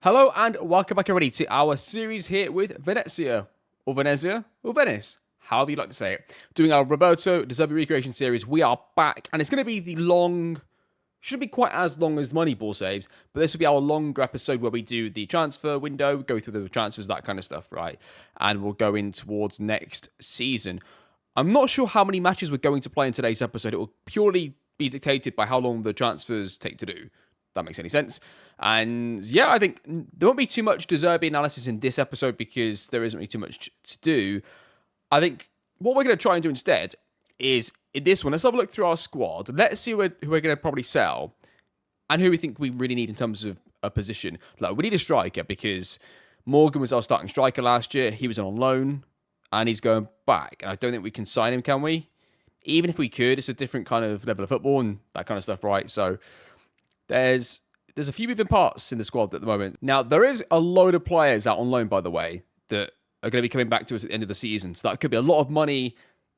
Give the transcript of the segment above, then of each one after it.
Hello and welcome back everybody to our series here with Venezia, or Venezia, or Venice, however you'd like to say it. Doing our Roberto De Zerbi recreation series, we are back, and it's going to be the long, shouldn't be quite as long as the Moneyball saves, but this will be our longer episode where we do the transfer window, go through the transfers, that kind of stuff, right? And we'll go in towards next season. I'm not sure how many matches we're going to play in today's episode. It will purely be dictated by how long the transfers take to do. If that makes any sense. And yeah, I think there won't be too much De Zerbi analysis in this episode because there isn't really too much to do. I think what we're going to try and do instead is, in this one, let's have a look through our squad. Let's see who we're going to probably sell and who we think we really need in terms of a position. Like, we need a striker because Morgan was our starting striker last year. He was on loan and he's going back. And I don't think we can sign him, can we? Even if we could, it's a different kind of level of football and that kind of stuff, right? So there's a few moving parts in the squad at the moment. Now, there is a load of players out on loan, by the way, that are going to be coming back to us at the end of the season. So that could be a lot of money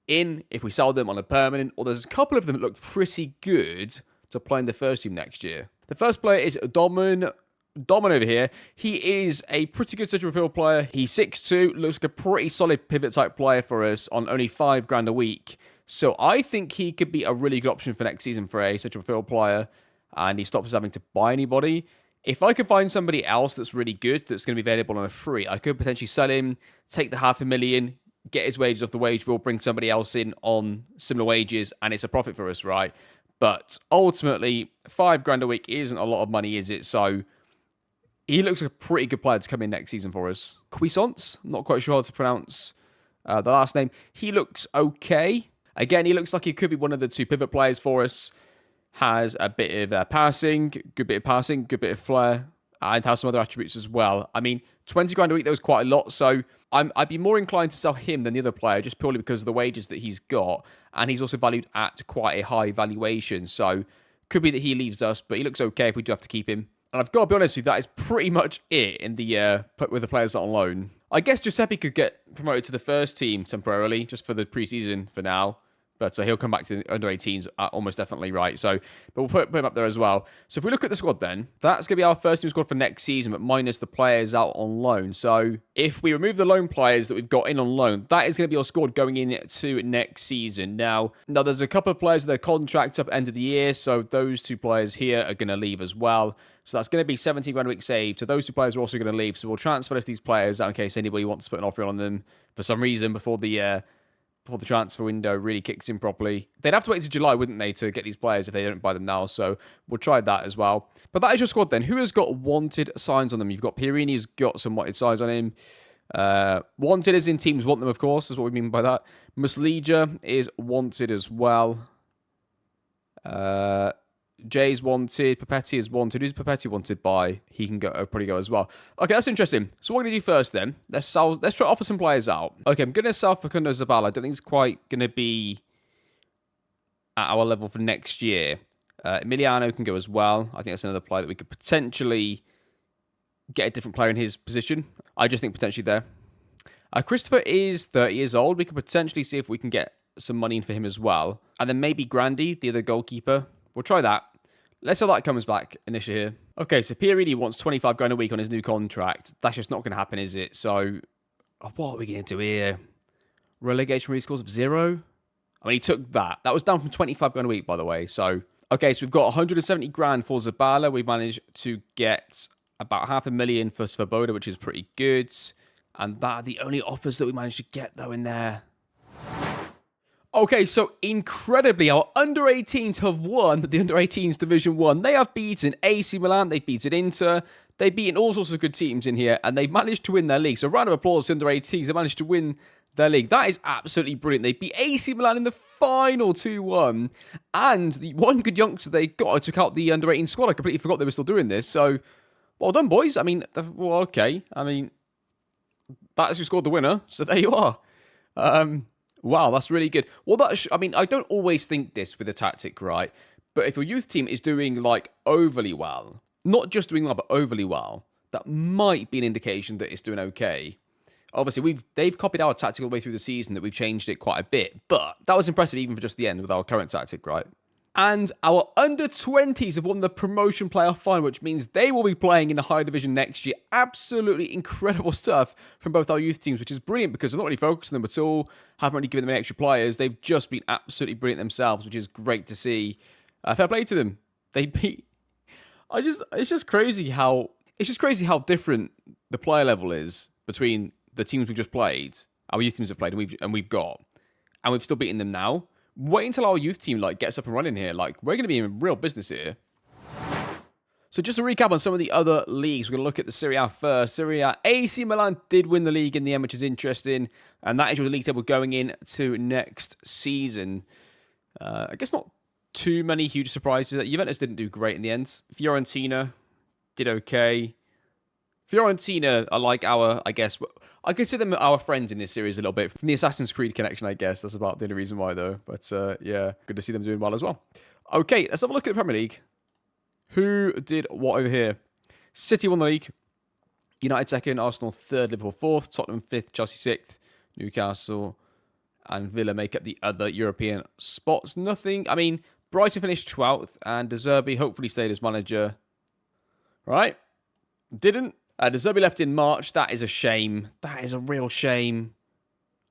in if we sell them on a permanent, or there's a couple of them that look pretty good to play in the first team next year. The first player is Domin over here. He is a pretty good central midfield player. He's 6'2", looks like a pretty solid pivot type player for us on only £5,000 a week. So I think he could be a really good option for next season for a central midfield player. And he stops us having to buy anybody. If I could find somebody else that's really good, that's going to be available on a free, I could potentially sell him, take the $500,000, get his wages off the wage bill, bring somebody else in on similar wages, and it's a profit for us, right? But ultimately, £5,000 a week isn't a lot of money, is it? So he looks like a pretty good player to come in next season for us. Cuisance, not quite sure how to pronounce the last name. He looks okay. Again, he looks like he could be one of the two pivot players for us. Has a bit of passing, good bit of flair, and has some other attributes as well. I mean, £20,000 a week, that was quite a lot, so I'd be more inclined to sell him than the other player, just purely because of the wages that he's got, and he's also valued at quite a high valuation, so could be that he leaves us, but he looks okay if we do have to keep him. And I've got to be honest with you, that is pretty much it in the with the players that are on loan. I guess Giuseppe could get promoted to the first team temporarily, just for the preseason for now. But he'll come back to the under-18s almost definitely, right? So, but we'll put him up there as well. So if we look at the squad then, that's going to be our first team squad for next season, but minus the players out on loan. So if we remove the loan players that we've got in on loan, that is going to be our squad going into next season. Now there's a couple of players with their contracts up at the end of the year, so those two players here are going to leave as well. So that's going to be £17,000 a week saved. So those two players are also going to leave. So we'll transfer these players out in case anybody wants to put an offer on them for some reason before the transfer window really kicks in properly. They'd have to wait till July, wouldn't they, to get these players if they don't buy them now. So we'll try that as well. But that is your squad then. Who has got wanted signs on them? You've got Pierini, who's got some wanted signs on him. Wanted as in teams want them, of course. That's what we mean by that. Muslija is wanted as well. Jay's wanted. Papetti is wanted. Who's Papetti wanted by? He can probably go as well. Okay, that's interesting. So what we're going to do first then, let's try to offer some players out. Okay, I'm going to sell Facundo Zabala. I don't think it's quite going to be at our level for next year. Emiliano can go as well. I think that's another player that we could potentially get a different player in his position. I just think potentially there. Christopher is 30 years old. We could potentially see if we can get some money in for him as well. And then maybe Grandi, the other goalkeeper. We'll try that. Let's see how that comes back initially here. Okay, so Pierini wants £25,000 a week on his new contract. That's just not going to happen, is it? So, what are we going to do here? Relegation rescores of 0? I mean, he took that. That was down from £25,000 a week, by the way. So, okay, so we've got £170,000 for Zabala. We managed to get about $500,000 for Svoboda, which is pretty good. And that are the only offers that we managed to get, though, in there. Okay, so incredibly, our under-18s have won the under-18s Division 1. They have beaten AC Milan, they've beaten Inter, they've beaten all sorts of good teams in here, and they've managed to win their league. So round of applause to under-18s, they managed to win their league. That is absolutely brilliant. They beat AC Milan in the final 2-1, and the one good youngster they got took out the under-18 squad. I completely forgot they were still doing this, so well done, boys. I mean, well, okay. I mean, that's who scored the winner, so there you are. Wow, that's really good. Well, I mean, I don't always think this with a tactic, right? But if your youth team is doing, like, overly well, not just doing well, but overly well, that might be an indication that it's doing okay. Obviously, they've copied our tactic all the way through the season, that we've changed it quite a bit. But that was impressive even for just the end with our current tactic, right? And our under-20s have won the promotion playoff final, which means they will be playing in the higher division next year. Absolutely incredible stuff from both our youth teams, which is brilliant because I'm not really focused on them at all. Haven't really given them any extra players. They've just been absolutely brilliant themselves, which is great to see. Fair play to them. They beat... It's just crazy how different the player level is between the teams we've just played, our youth teams have played, and we've still beaten them now. Wait until our youth team gets up and running here. We're going to be in real business here. So just to recap on some of the other leagues, we're going to look at the Serie A first. Serie A, AC Milan did win the league in the end, which is interesting. And that is your league table going into next season. I guess not too many huge surprises. Juventus didn't do great in the end. Fiorentina did okay. Fiorentina are I consider them our friends in this series a little bit. From the Assassin's Creed connection, I guess. That's about the only reason why, though. But, yeah, good to see them doing well as well. Okay, let's have a look at the Premier League. Who did what over here? City won the league. United second, Arsenal third, Liverpool fourth, Tottenham fifth, Chelsea sixth, Newcastle and Villa make up the other European spots. Brighton finished 12th, and De Zerbi hopefully stayed as manager. Right? Didn't. De Zerbi left in March. That is a shame. That is a real shame.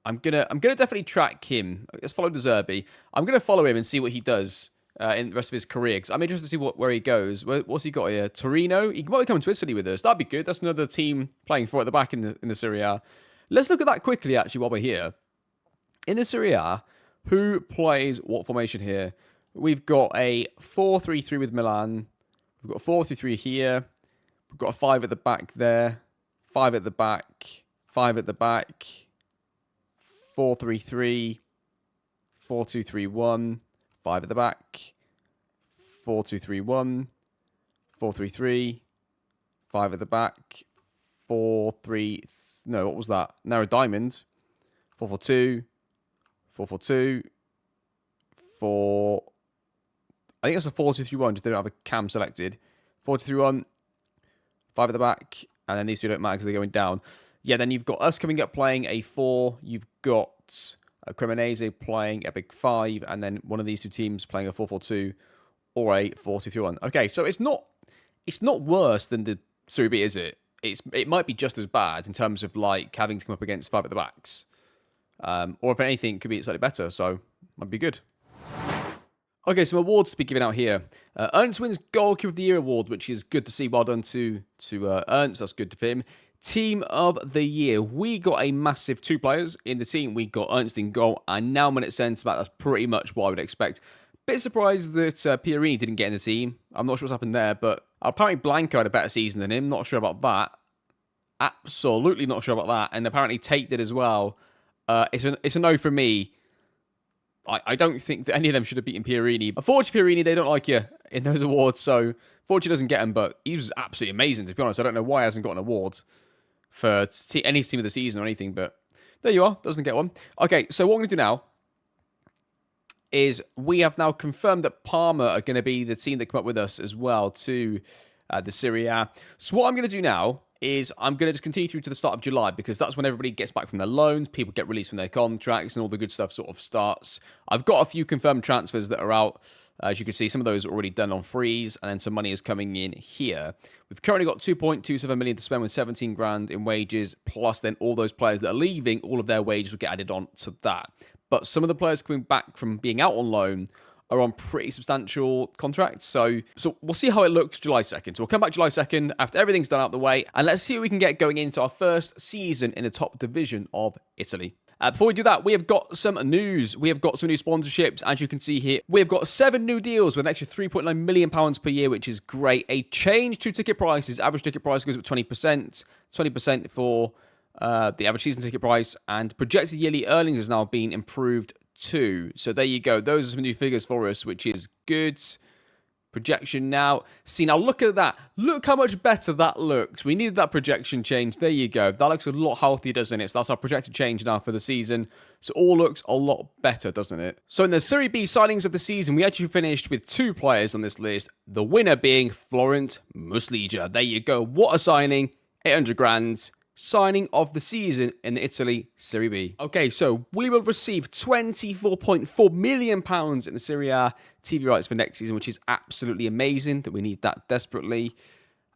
I'm gonna definitely track him. Let's follow De Zerbi. I'm gonna follow him and see what he does in the rest of his career, because I'm interested to see where he goes. What's he got here? Torino. He might be coming to Italy with us. That'd be good. That's another team playing for at the back in the Serie A. Let's look at that quickly. Actually, while we're here, in the Serie A, who plays what formation here? We've got a 4-3-3 with Milan. We've got a 4-3-3 here. We've got a 5 at the back there. 5 at the back. 5 at the back. 4-3-3. 4-2-3-1. 5 at the back. 4-2-3-1. 4-3-3. 5 at the back. 4-3... No, what was that? Narrow diamond. 4-4-2. 4-4-2. 4... I think that's a 4-2-3-1. Just don't have a cam selected. 4-2-3-1. 5 at the back, and then these two don't matter because they're going down. Yeah, then you've got us coming up playing a 4. You've got Cremonese playing a big 5, and then one of these two teams playing a 4-4-2 or a 4-2-3-1. Okay, so it's not worse than the Serie B, is it? It might be just as bad in terms of having to come up against 5 at the backs, or if anything, it could be slightly better. So might be good. Okay, some awards to be given out here. Ernst wins Goalkeeper of the Year award, which is good to see. Well done to Ernst. That's good for him. Team of the Year. We got a massive 2 players in the team. We got Ernst in goal, and now when it's centre back, that's pretty much what I would expect. Bit surprised that Pierini didn't get in the team. I'm not sure what's happened there, but apparently Blanco had a better season than him. Not sure about that. Absolutely not sure about that. And apparently Tate did as well. It's a no from me. I don't think that any of them should have beaten Pierini. Unfortunately, Pierini, they don't like you in those awards, so fortunately doesn't get them, but he was absolutely amazing, to be honest. I don't know why he hasn't got an award for any team of the season or anything, but there you are. Doesn't get one. Okay, so what I'm going to do now is we have now confirmed that Parma are going to be the team that come up with us as well to the Serie A. So what I'm going to do now is I'm going to just continue through to the start of July, because that's when everybody gets back from their loans, people get released from their contracts, and all the good stuff sort of starts. I've got a few confirmed transfers that are out. As you can see, some of those are already done on freeze, and then some money is coming in here. We've currently got 2.27 million to spend with 17 grand in wages, plus then all those players that are leaving, all of their wages will get added on to that. But some of the players coming back from being out on loan are on pretty substantial contracts. So we'll see how it looks July 2nd. So we'll come back July 2nd after everything's done out the way, and let's see what we can get going into our first season in the top division of Italy. Before we do that, we have got some news. We have got some new sponsorships. As you can see here, we have got 7 new deals with an extra £3.9 million per year, which is great. A change to ticket prices. Average ticket price goes up 20%. 20% for the average season ticket price. And projected yearly earnings has now been improved too. So there you go. Those are some new figures for us, which is good. Projection now. See, now look at that. Look how much better that looks. We needed that projection change. There you go. That looks a lot healthier, doesn't it? So that's our projected change now for the season. So all looks a lot better, doesn't it? So in the Serie B signings of the season, we actually finished with 2 players on this list. The winner being Florent Muslija. There you go. What a signing. 800 grand. signing of the season in the Italy Serie B. Okay, so we will receive £24.4 million in the Serie A TV rights for next season, which is absolutely amazing that we need that desperately.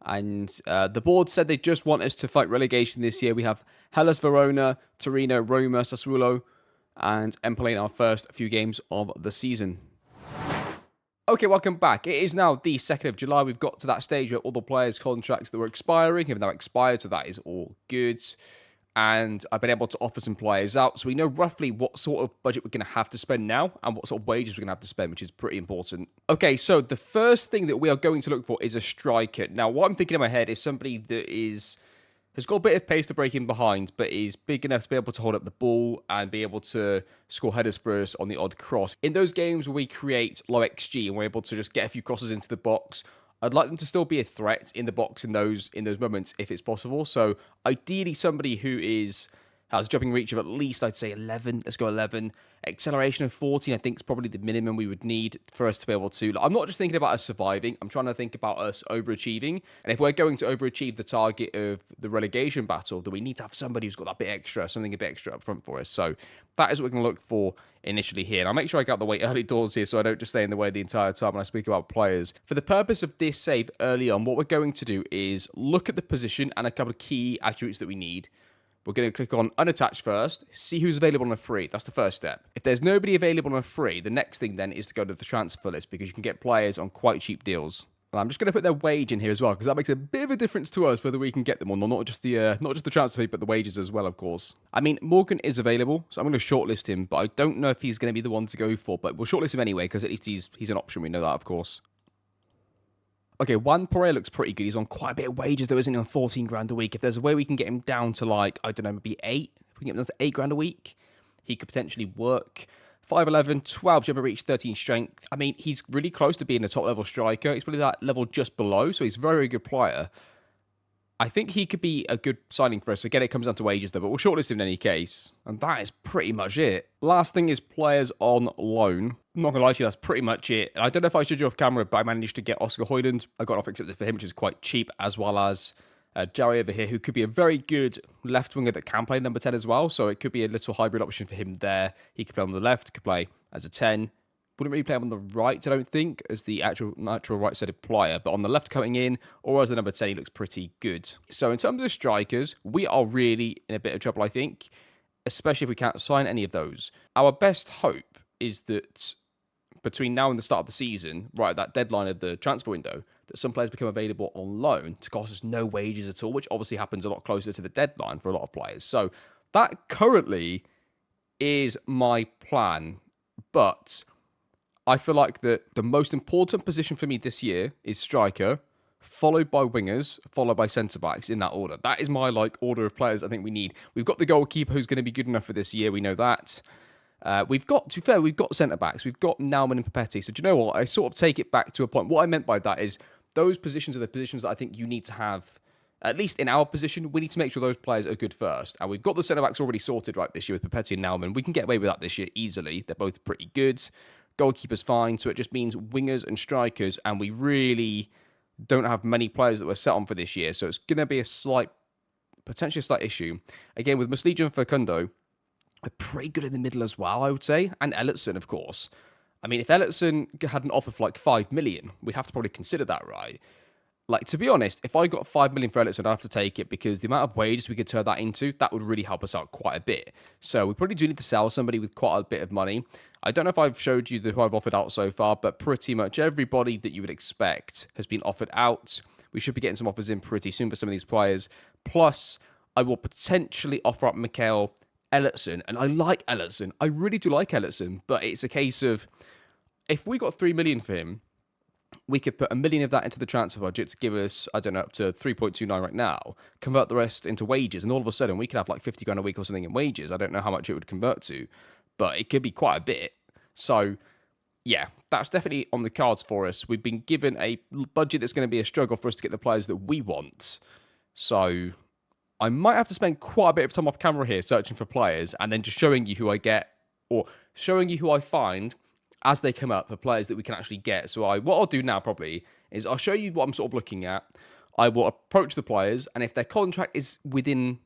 And the board said they just want us to fight relegation this year. We have Hellas Verona, Torino, Roma, Sassuolo, and Empoli in our first few games of the season. Okay, welcome back. It is now the 2nd of July. We've got to that stage where all the players' contracts that were expiring have now expired, so that is all good. And I've been able to offer some players out, so we know roughly what sort of budget we're going to have to spend now and what sort of wages we're going to have to spend, which is pretty important. Okay, so the first thing that we are going to look for is a striker. Now, what I'm thinking in my head is somebody that has got a bit of pace to break in behind, but is big enough to be able to hold up the ball and be able to score headers for us on the odd cross. In those games where we create low XG and we're able to just get a few crosses into the box, I'd like them to still be a threat in the box in those moments if it's possible. So ideally somebody who has a jumping reach of at least, I'd say 11. Let's go 11. Acceleration of 14, I think, is probably the minimum we would need for us to be able to... I'm not just thinking about us surviving. I'm trying to think about us overachieving. And if we're going to overachieve the target of the relegation battle, then we need to have somebody who's got that bit extra, something a bit extra up front for us. So that is what we're going to look for initially here. And I'll make sure I get out the way early doors here so I don't just stay in the way the entire time when I speak about players. For the purpose of this save early on, what we're going to do is look at the position and a couple of key attributes that we need. We're going to click on unattached first, see who's available on a free. That's the first step. If there's nobody available on a free, the next thing then is to go to the transfer list because you can get players on quite cheap deals. And I'm just going to put their wage in here as well because that makes a bit of a difference to us whether we can get them or not. Not just the transfer fee, but the wages as well, of course. I mean, Morgan is available, so I'm going to shortlist him, but I don't know if he's going to be the one to go for. But we'll shortlist him anyway because at least he's an option. We know that, of course. Okay, Juan Pereira looks pretty good. He's on quite a bit of wages, though, isn't he? On 14 grand a week. If there's a way we can get him down to, like, I don't know, maybe 8. If we can get him down to 8 grand a week, he could potentially work. 5'11", 12 jumper reach, 13 strength. I mean, he's really close to being a top-level striker. He's probably that level just below, so he's a very, very good player. I think he could be a good signing for us. Again, it comes down to wages, though, but we'll shortlist him in any case. And that is pretty much it. Last thing is players on loan. I'm not going to lie to you, that's pretty much it. And I don't know if I showed you off camera, but I managed to get Oscar Højlund. I got an offer accepted for him, which is quite cheap, as well as Jerry over here, who could be a very good left winger that can play number 10 as well. So it could be a little hybrid option for him there. He could play on the left, could play as a 10. Wouldn't really play him on the right, I don't think, as the actual natural right-sided player. But on the left coming in, or as a number 10, he looks pretty good. So in terms of strikers, we are really in a bit of trouble, I think, especially if we can't sign any of those. Our best hope is that between now and the start of the season, right at that deadline of the transfer window, that some players become available on loan to cost us no wages at all, which obviously happens a lot closer to the deadline for a lot of players. So that currently is my plan, but I feel like that the most important position for me this year is striker, followed by wingers, followed by centre-backs in that order. That is my order of players I think we need. We've got the goalkeeper who's going to be good enough for this year. We know that. We've got centre-backs. We've got Naumann and Papetti. So do you know what? I sort of take it back to a point. What I meant by that is those positions are the positions that I think you need to have. At least in our position, we need to make sure those players are good first. And we've got the centre-backs already sorted right this year with Papetti and Naumann. We can get away with that this year easily. They're both pretty good. Goalkeeper's fine, so it just means wingers and strikers, and we really don't have many players that we're set on for this year, so it's going to be potentially a slight issue. Again, with Muslija and Facundo, are pretty good in the middle as well, I would say, and Ellison, of course. I mean, if Ellison had an offer for like 5 million, we'd have to probably consider that, right? Like, to be honest, if I got 5 million for Ellison, I'd have to take it because the amount of wages we could turn that into, that would really help us out quite a bit. So we probably do need to sell somebody with quite a bit of money. I don't know if I've showed you who I've offered out so far, but pretty much everybody that you would expect has been offered out. We should be getting some offers in pretty soon for some of these players. Plus, I will potentially offer up Mikael Ellison. And I like Ellison. I really do like Ellison. But it's a case of, if we got 3 million for him, we could put 1 million of that into the transfer budget to give us, I don't know, up to 3.29 right now, convert the rest into wages, and all of a sudden we could have like 50 grand a week or something in wages. I don't know how much it would convert to, but it could be quite a bit. So, yeah, that's definitely on the cards for us. We've been given a budget that's going to be a struggle for us to get the players that we want. So, I might have to spend quite a bit of time off camera here searching for players and then just showing you who I get, or showing you who I find as they come up for players that we can actually get. So what I'll do now probably is I'll show you what I'm sort of looking at. I will approach the players, and if their contract is within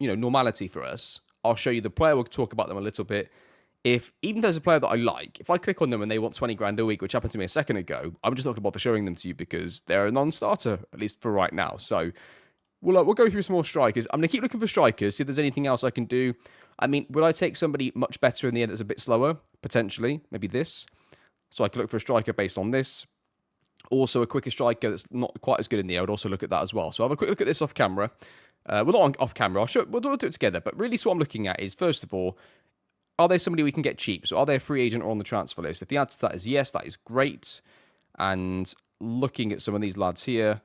normality for us, I'll show you the player. We'll talk about them a little bit. Even if there's a player that I like, if I click on them and they want 20 grand a week, which happened to me a second ago, I'm just not going to bother showing them to you because they're a non-starter, at least for right now. So we'll go through some more strikers. I'm going to keep looking for strikers, see if there's anything else I can do. I mean, would I take somebody much better in the end that's a bit slower? Potentially. Maybe this. So I could look for a striker based on this. Also, a quicker striker that's not quite as good in the air. I would also look at that as well. So I'll have a quick look at this off camera. Well, not off camera. We'll do it together. But really, so what I'm looking at is, first of all, are they somebody we can get cheap? So are they a free agent or on the transfer list? If the answer to that is yes, that is great. And looking at some of these lads here,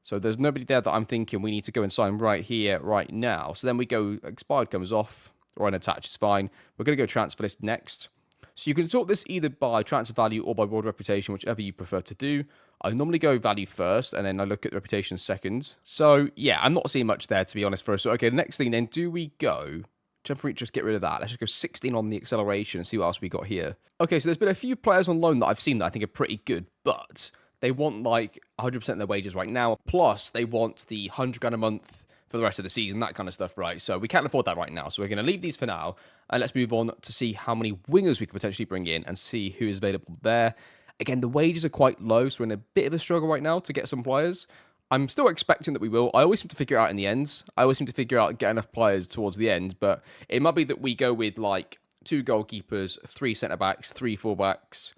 so there's nobody there that I'm thinking we need to go and sign right here, right now. So then we go, expired comes off, or unattached is fine. We're going to go transfer list next. So you can sort this either by transfer value or by world reputation, whichever you prefer to do. I normally go value first, and then I look at reputation second. So yeah, I'm not seeing much there, to be honest, for us. So okay, the next thing then, do we go... Jump and reach, just get rid of that. Let's just go 16 on the acceleration and see what else we got here. Okay, so there's been a few players on loan that I've seen that I think are pretty good, but they want like 100% of their wages right now. Plus, they want the 100 grand a month for the rest of the season, that kind of stuff, right? So we can't afford that right now. So we're going to leave these for now, and let's move on to see how many wingers we could potentially bring in and see who is available there. Again, the wages are quite low, so we're in a bit of a struggle right now to get some players. I'm still expecting that we will. I always seem to figure it out in the end. I always seem to figure out get enough players towards the end, but it might be that we go with like 2 goalkeepers, 3 centre-backs, 3 full-backs,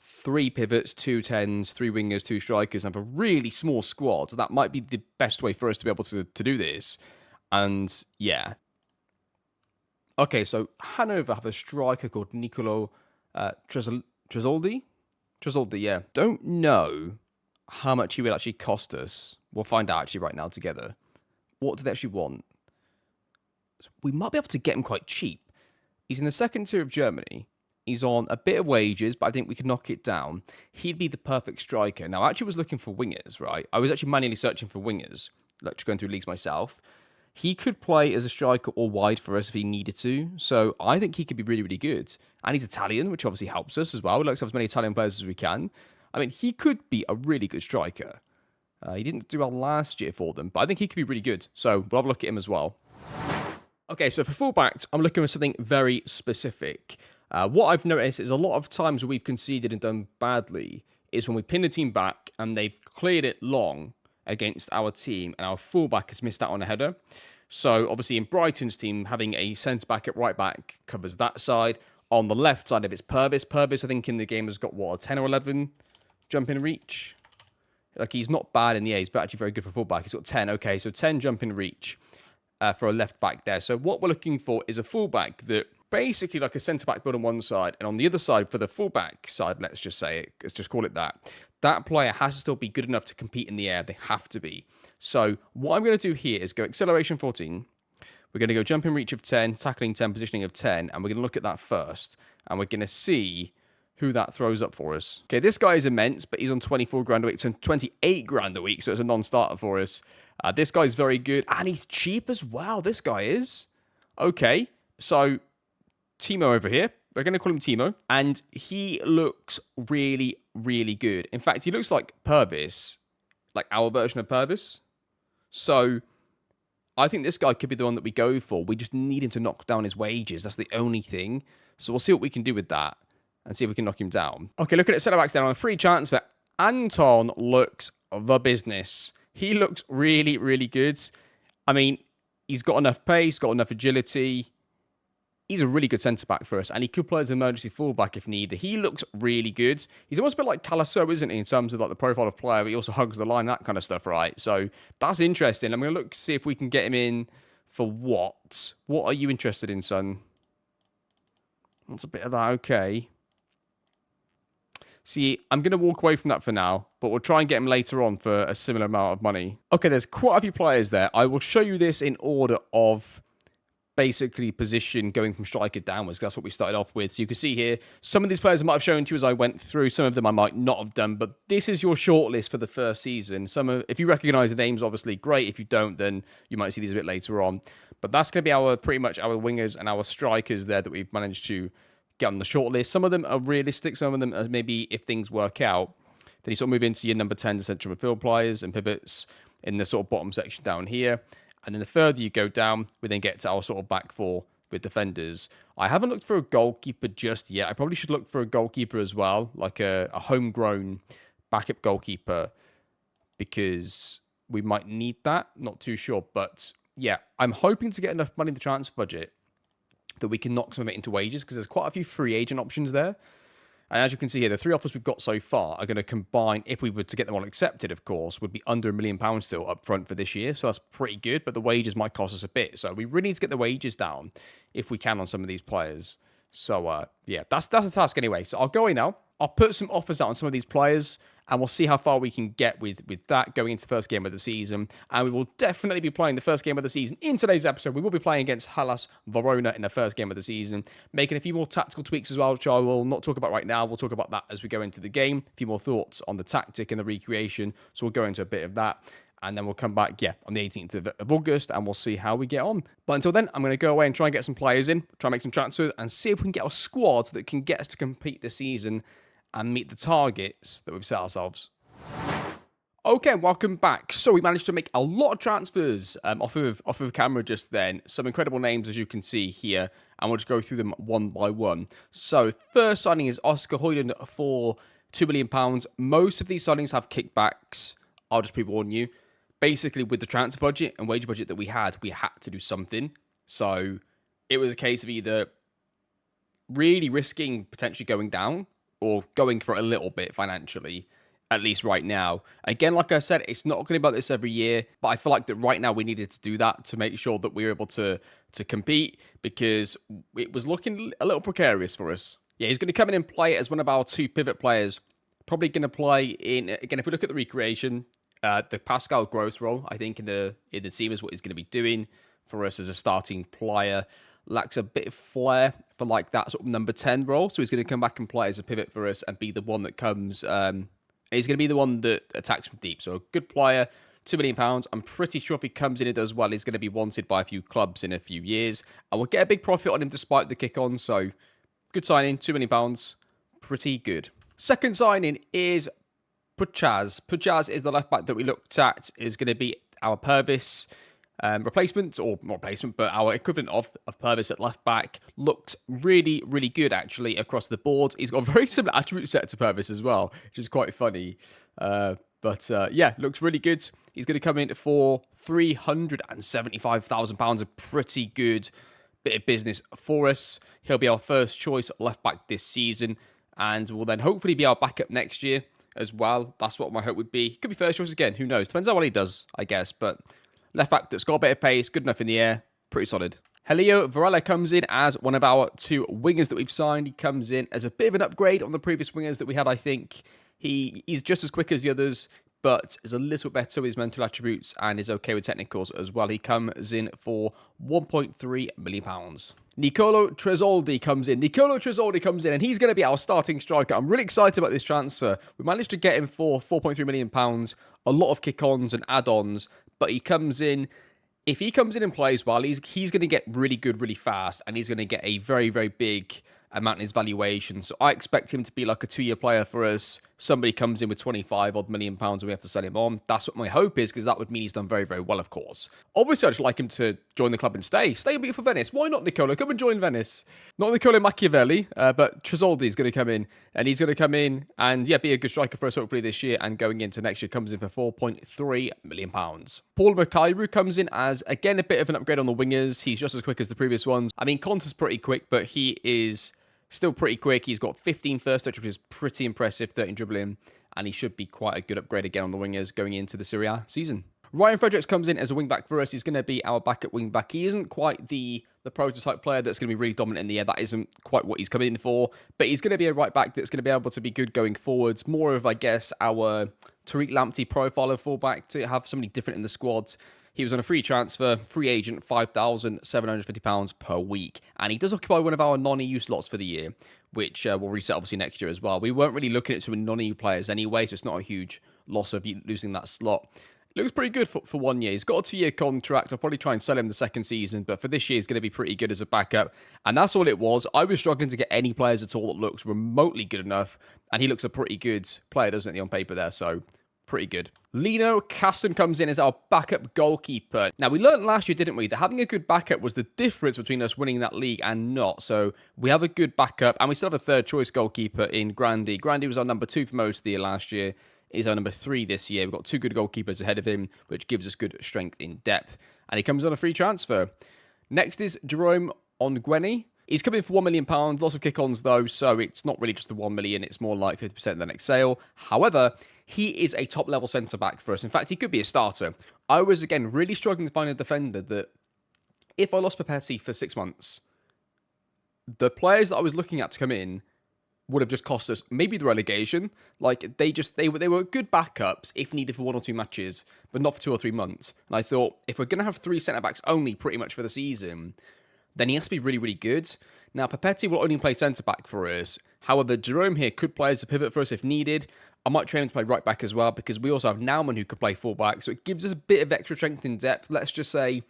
3 pivots, 2 10s, 3 wingers, 2 strikers, and have a really small squad. That might be the best way for us to be able to do this. And yeah. Okay, so Hanover have a striker called Nicolo Tresoldi. Tresoldi, yeah. Don't know how much he will actually cost us. We'll find out actually right now together. What do they actually want? So we might be able to get him quite cheap. He's in the second tier of Germany. He's on a bit of wages, but I think we can knock it down. He'd be the perfect striker. Now, I actually was looking for wingers, right? I was actually manually searching for wingers, like just going through leagues myself. He could play as a striker or wide for us if he needed to. So I think he could be really, really good. And he's Italian, which obviously helps us as well. We like to have as many Italian players as we can. I mean, he could be a really good striker. He didn't do well last year for them, but I think he could be really good. So we'll have a look at him as well. Okay, so for fullbacks, I'm looking for something very specific. What I've noticed is a lot of times where we've conceded and done badly is when we pin the team back and they've cleared it long against our team and our fullback has missed out on a header. So obviously in Brighton's team, having a centre-back at right-back covers that side. On the left side, if it's Purvis, I think in the game has got, what, a 10 or 11 jump in reach? Like, he's not bad in the air. He's actually very good for fullback. He's got 10. Okay, so 10 jump in reach for a left back there. So what we're looking for is a fullback that basically like a centre-back build on one side, and on the other side, for the fullback side, let's just call it that. That player has to still be good enough to compete in the air. They have to be. So what I'm going to do here is go acceleration 14. We're going to go jump in reach of 10, tackling 10, positioning of 10, and we're going to look at that first, and we're going to see who that throws up for us. Okay, this guy is immense, but he's on 24 grand a week, so 28 grand a week, so it's a non-starter for us. This guy's very good, and he's cheap as well, this guy is. Okay, so Timo over here, we're going to call him Timo, and he looks really, really good. In fact, he looks like Purvis, like our version of Purvis. So I think this guy could be the one that we go for. We just need him to knock down his wages. That's the only thing. So we'll see what we can do with that and see if we can knock him down. Okay, looking at centre-backs then on a free transfer. Anton looks the business. He looks really, really good. I mean, he's got enough pace, got enough agility. He's a really good centre-back for us, and he could play as an emergency full-back if needed. He looks really good. He's almost a bit like Calasso, isn't he, in terms of like the profile of player, but he also hugs the line, that kind of stuff, right? So that's interesting. I'm going to look to see if we can get him in for what? What are you interested in, son? What's a bit of that? Okay. See, I'm going to walk away from that for now, but we'll try and get him later on for a similar amount of money. Okay, there's quite a few players there. I will show you this in order of basically position going from striker downwards, because that's what we started off with. So you can see here, some of these players I might have shown to you as I went through. Some of them I might not have done, but this is your shortlist for the first season. If you recognise the names, obviously, great. If you don't, then you might see these a bit later on. But that's going to be pretty much our wingers and our strikers there that we've managed to get on the shortlist. Some of them are realistic. Some of them are maybe if things work out. Then you sort of move into your number 10 central midfield players and pivots in the sort of bottom section down here. And then the further you go down, we then get to our sort of back four with defenders. I haven't looked for a goalkeeper just yet. I probably should look for a goalkeeper as well, like a homegrown backup goalkeeper, because we might need that. Not too sure. But yeah, I'm hoping to get enough money in the transfer budget that we can knock some of it into wages, because there's quite a few free agent options there. And as you can see here, the 3 offers we've got so far are going to combine, if we were to get them all accepted, of course, would be under £1 million still up front for this year. So that's pretty good, but the wages might cost us a bit. So we really need to get the wages down if we can on some of these players. So yeah, that's a task anyway. So I'll go in now. I'll put some offers out on some of these players, and we'll see how far we can get with that going into the first game of the season. And we will definitely be playing the first game of the season. In today's episode, we will be playing against Hellas Verona in the first game of the season, making a few more tactical tweaks as well, which I will not talk about right now. We'll talk about that as we go into the game. A few more thoughts on the tactic and the recreation, so we'll go into a bit of that. And then we'll come back, on the 18th of August, and we'll see how we get on. But until then, I'm going to go away and try and get some players in, try and make some transfers, and see if we can get a squad that can get us to compete this season and meet the targets that we've set ourselves. Okay, welcome back. So we managed to make a lot of transfers off of camera just then. Some incredible names, as you can see here, and we'll just go through them one by one. So first signing is Oscar Højlund for £2 million. Most of these signings have kickbacks. I'll just pre-warn you. Basically, with the transfer budget and wage budget that we had to do something. So it was a case of either really risking potentially going down or going for a little bit financially, at least right now. Again, like I said, it's not going to be about this every year, but I feel like that right now we needed to do that to make sure that we were able to compete, because it was looking a little precarious for us. Yeah, he's going to come in and play as one of our 2 pivot players. Probably going to play in, again, if we look at the recreation, the Pascal Gross role, I think, in the team is what he's going to be doing for us as a starting player. Lacks a bit of flair for like that sort of number 10 role. So he's going to come back and play as a pivot for us and be the one that comes, he's going to be the one that attacks from deep. So a good player, £2 million. I'm pretty sure if he comes in and does well, he's going to be wanted by a few clubs in a few years. And we'll get a big profit on him despite the kick on. So good signing, £2 million. Pretty good. Second signing is Puchaz. Puchaz is the left back that we looked at, is going to be our Purvis replacement, or not replacement, but our equivalent of Purvis at left back. Looked really, really good actually across the board. He's got a very similar attribute set to Purvis as well, which is quite funny. But yeah, looks really good. He's going to come in for £375,000, a pretty good bit of business for us. He'll be our first choice left back this season, and will then hopefully be our backup next year as well. That's what my hope would be. Could be first choice again, who knows? Depends on what he does, I guess, but left back that's got a bit of pace, good enough in the air, pretty solid. Helio Varela comes in as one of our 2 wingers that we've signed. He comes in as a bit of an upgrade on the previous wingers that we had, I think. He's just as quick as the others, but is a little bit better with his mental attributes and is okay with technicals as well. He comes in for £1.3 million. Nicolo Tresoldi comes in. And he's going to be our starting striker. I'm really excited about this transfer. We managed to get him for £4.3 million, a lot of kick-ons and add-ons, but he comes in. If he comes in and plays well, he's going to get really good really fast, and he's going to get a very, very big amount in his valuation. So I expect him to be like a 2-year player for us. Somebody comes in with 25 odd million pounds and we have to sell him on. That's what my hope is, because that would mean he's done very, very well, of course. Obviously, I'd just like him to join the club and stay. Stay and be for Venice. Why not, Nicola? Come and join Venice. Not Nicola Machiavelli, but Tresoldi is going to come in. And he's going to come in and, yeah, be a good striker for us hopefully this year. And going into next year, comes in for £4.3 million. Paul Makairu comes in as, again, a bit of an upgrade on the wingers. He's just as quick as the previous ones. I mean, Conta's pretty quick, but he is still pretty quick. He's got 15 first touch, which is pretty impressive, 13 dribbling, and he should be quite a good upgrade again on the wingers going into the Serie A season. Ryan Fredericks comes in as a wing-back for us. He's going to be our backup wing-back. He isn't quite the prototype player that's going to be really dominant in the air. That isn't quite what he's coming in for, but he's going to be a right-back that's going to be able to be good going forwards. More of, I guess, our Tariq Lamptey profile of fullback, to have somebody different in the squad. He was on a free transfer, free agent, £5,750 per week. And he does occupy one of our non-EU slots for the year, which will reset obviously next year as well. We weren't really looking at some non-EU players anyway, so it's not a huge loss of losing that slot. It looks pretty good for 1 year. He's got a 2-year contract. I'll probably try and sell him the second season, but for this year, he's going to be pretty good as a backup. And that's all it was. I was struggling to get any players at all that looks remotely good enough, and he looks a pretty good player, doesn't he, on paper there? So Pretty good. Lino Caston comes in as our backup goalkeeper. Now, we learned last year, didn't we, that having a good backup was the difference between us winning that league and not. So we have a good backup, and we still have a third choice goalkeeper in Grandi. Grandi was our number 2 for most of the year last year. He's our number 3 this year. We've got 2 good goalkeepers ahead of him, which gives us good strength in depth. And he comes on a free transfer. Next is Jerome Ongweni. He's coming for £1 million, lots of kick-ons though, so it's not really just the 1 million, it's more like 50% of the next sale. However, he is a top-level centre-back for us. In fact, he could be a starter. I was, again, really struggling to find a defender that, if I lost Papetti for 6 months, the players that I was looking at to come in would have just cost us maybe the relegation. Like, they were good backups if needed for 1 or 2 matches, but not for 2 or 3 months. And I thought, if we're going to have 3 centre-backs only pretty much for the season, then he has to be really, really good. Now, Papetti will only play centre-back for us. However, Jerome here could play as a pivot for us if needed. I might train him to play right-back as well, because we also have Naumann who could play full-back, so it gives us a bit of extra strength in depth. Let's just say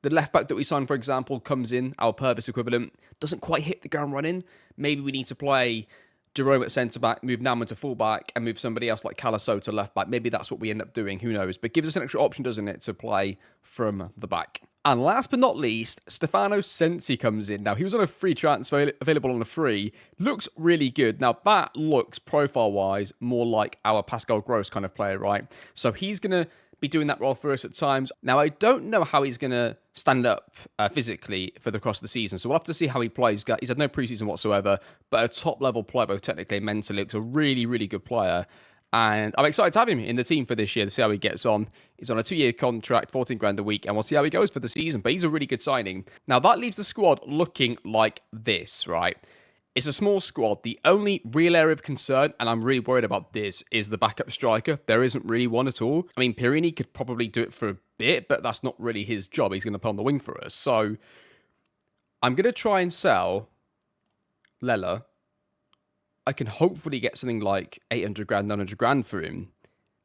the left-back that we signed, for example, comes in, our Purvis equivalent, doesn't quite hit the ground running. Maybe we need to play Jerome at centre-back, move Naumann to full-back, and move somebody else like Calasso to left-back. Maybe that's what we end up doing, who knows. But gives us an extra option, doesn't it, to play from the back. And last but not least, Stefano Sensi comes in. Now, he was on a free transfer, available on a free. Looks really good. Now, that looks, profile-wise, more like our Pascal Gross kind of player, right? So he's going to be doing that role for us at times. Now, I don't know how he's going to stand up physically for the cross of the season, so we'll have to see how he plays. He's had no preseason whatsoever, but a top-level player, both technically and mentally. Looks a really, really good player. And I'm excited to have him in the team for this year to see how he gets on. He's on a 2-year contract, 14 grand a week, and we'll see how he goes for the season. But he's a really good signing. Now, that leaves the squad looking like this, right? It's a small squad. The only real area of concern, and I'm really worried about this, is the backup striker. There isn't really one at all. I mean, Pierini could probably do it for a bit, but that's not really his job. He's going to play on the wing for us. So, I'm going to try and sell Lela. I can hopefully get something like 800 grand, 900 grand for him.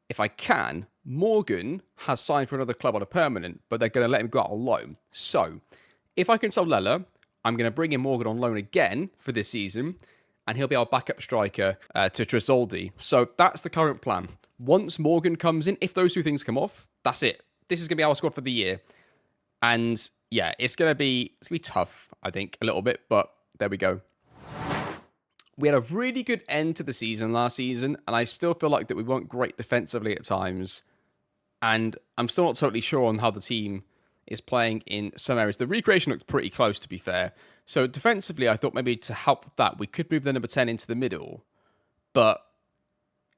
If I can, Morgan has signed for another club on a permanent, but they're going to let him go out on loan. So, if I can sell Lela, I'm going to bring in Morgan on loan again for this season, and he'll be our backup striker to Tresoldi. So, that's the current plan. Once Morgan comes in, if those 2 things come off, that's it. This is going to be our squad for the year. And, yeah, it's going to be tough, I think, a little bit, but there we go. We had a really good end to the season last season, and I still feel like that we weren't great defensively at times. And I'm still not totally sure on how the team is playing in some areas. The recreation looked pretty close, to be fair. So defensively, I thought maybe to help that, we could move the number 10 into the middle. But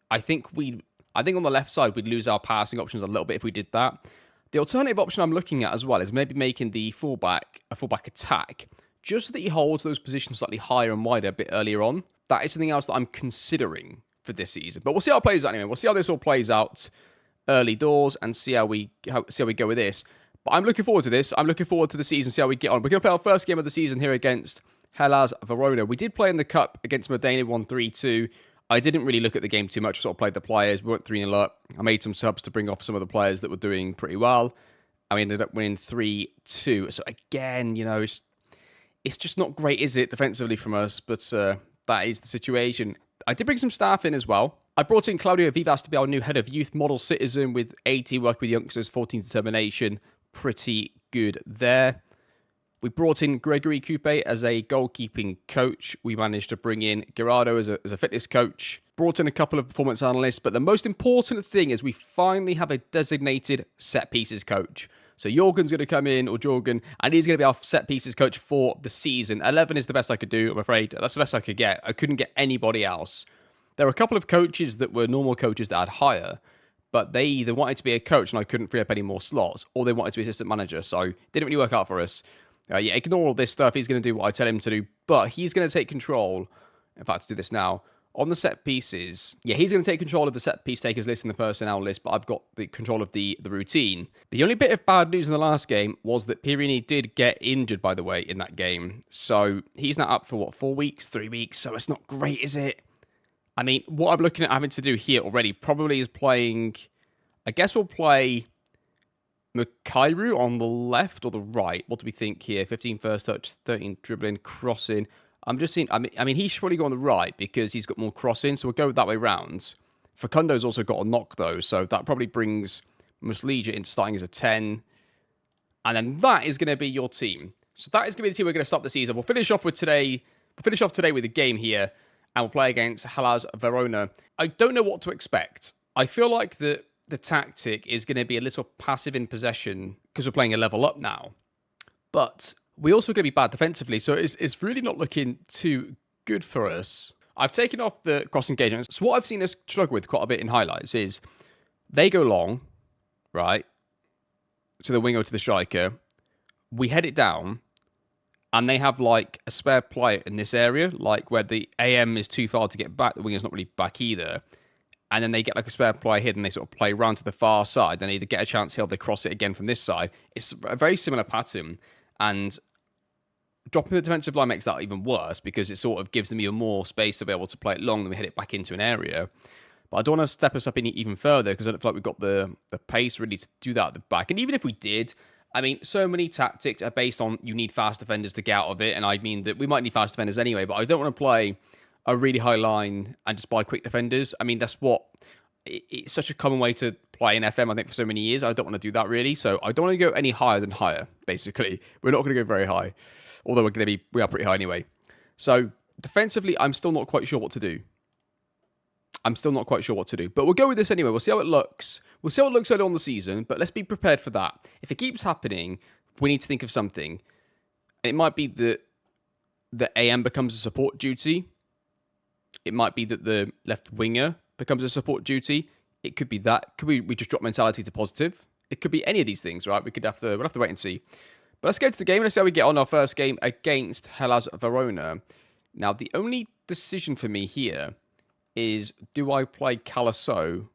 I think on the left side, we'd lose our passing options a little bit if we did that. The alternative option I'm looking at as well is maybe making the fullback a fullback attack, just so that he holds those positions slightly higher and wider a bit earlier on. That is something else that I'm considering for this season. But we'll see how it plays out anyway. We'll see how this all plays out early doors and see how we go with this. But I'm looking forward to this. I'm looking forward to the season, see how we get on. We're going to play our first game of the season here against Hellas Verona. We did play in the Cup against Modena, 1-3-2. I didn't really look at the game too much. I sort of played the players. We went 3-0 up. I made some subs to bring off some of the players that were doing pretty well. And we ended up winning 3-2. So again, it's just not great, is it, defensively from us? But that is the situation. I did bring some staff in as well. I brought in Claudio Vivas to be our new head of youth, model citizen with 80, work with youngsters, 14 determination. Pretty good there. We brought in Gregory Coupe as a goalkeeping coach. We managed to bring in Gerardo as a fitness coach. Brought in a couple of performance analysts. But the most important thing is we finally have a designated set pieces coach. So Jorgen's going to come in, or Jorgen, and he's going to be our set pieces coach for the season. 11 is the best I could do, I'm afraid. That's the best I could get. I couldn't get anybody else. There were a couple of coaches that were normal coaches that I'd hire, but they either wanted to be a coach and I couldn't free up any more slots, or they wanted to be assistant manager, so it didn't really work out for us. Ignore all this stuff. He's going to do what I tell him to do, but he's going to take control. In fact, I'll do this now. On the set pieces, he's going to take control of the set piece takers list and the personnel list, but I've got the control of the routine. The only bit of bad news in the last game was that Pierini did get injured, by the way, in that game. So he's now up for, 4 weeks, 3 weeks, so it's not great, is it? I mean, what I'm looking at having to do here already probably is playing... I guess we'll play Mukairu on the left or the right. What do we think here? 15 first touch, 13 dribbling, crossing... I'm just seeing, I mean, he should probably go on the right because he's got more crossing, so we'll go that way round. Facundo's also got a knock, though, so that probably brings Muslija into starting as a 10. And then that is going to be your team. So that is going to be the team we're going to start the season. We'll finish off today with a game here, and we'll play against Hellas Verona. I don't know what to expect. I feel like the tactic is going to be a little passive in possession because we're playing a level up now. But we're also going to be bad defensively, so it's really not looking too good for us. I've taken off the cross engagement. So what I've seen us struggle with quite a bit in highlights is they go long, right, to the winger, to the striker. We head it down, and they have like a spare player in this area, like where the AM is too far to get back, the winger's not really back either. And then they get like a spare player here, and they sort of play round to the far side. Then they either get a chance here or they cross it again from this side. It's a very similar pattern, and dropping the defensive line makes that even worse because it sort of gives them even more space to be able to play it long and we head it back into an area. But I don't want to step us up even further because I don't feel like we've got the pace really to do that at the back. And even if we did, I mean, so many tactics are based on you need fast defenders to get out of it. And I mean that we might need fast defenders anyway, but I don't want to play a really high line and just buy quick defenders. I mean, that's what... It's such a common way to play in FM, I think, for so many years. I don't want to do that, really. So I don't want to go any higher than higher, basically. We're not going to go very high. Although we are pretty high anyway. So defensively, I'm still not quite sure what to do. But we'll go with this anyway. We'll see how it looks. We'll see how it looks early on the season, but let's be prepared for that. If it keeps happening, we need to think of something. It might be that the AM becomes a support duty. It might be that the left winger becomes a support duty. It could be that. Could we just drop mentality to positive? It could be any of these things, right? We'll have to wait and see. But let's go to the game. Let's see how we get on our first game against Hellas Verona. Now, the only decision for me here is, do I play Calasso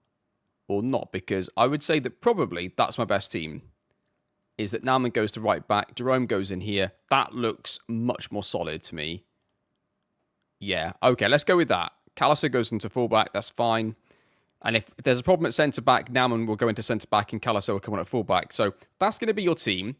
or not? Because I would say that probably that's my best team. Is that Naumann goes to right back, Jerome goes in here. That looks much more solid to me. Yeah, okay, let's go with that. Calasso goes into fullback, that's fine. And if there's a problem at centre-back, Naumann will go into centre-back and Calasso will come on at fullback. So that's going to be your team.